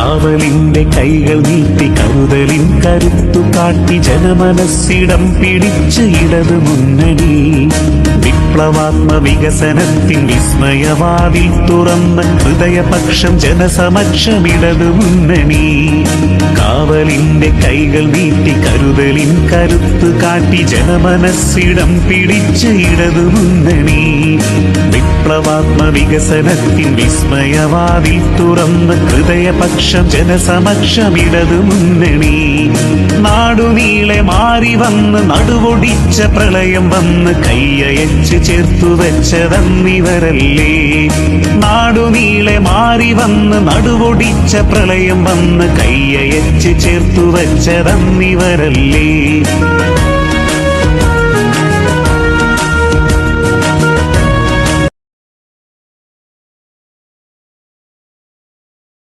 കാവലിന്റെ കൈകൾ നീട്ടി കരുതലിൻ കരുത്തു കാട്ടി ജനമനസ്സിടം പിടിച്ച് ഇടതു മുന്നണി. വിപ്ലവാത്മ വികസനത്തിൻ വിസ്മയവാതിൽ തുറന്ന് ഹൃദയപക്ഷം ജനസമക്ഷം ഇടതു മുന്നണി. കാവലിന്റെ കൈകൾ നീട്ടി കരുതലിൻ കരുത്തു കാട്ടി ജനമനസ്സിടം പിടിച്ച് ഇടതു മുന്നണി. വിപ്ലവാത്മ വികസനത്തിൻ വിസ്മയവാതിൽ തുറന്ന് ഹൃദയപക്ഷം ജനസമക്ഷം ഇടതു മുന്നണി. നാടുനീളെ മാറി വന്ന് നടുവൊടിച്ച പ്രളയം വന്ന് കൈയയച്ച് ചേർത്തു വെച്ചതന്നിവരല്ലേ. നാടുനീളെ മാറി വന്ന് നടുവൊടിച്ച പ്രളയം വന്ന് കൈയയച്ച് ചേർത്തു വെച്ചതന്നിവരല്ലേ.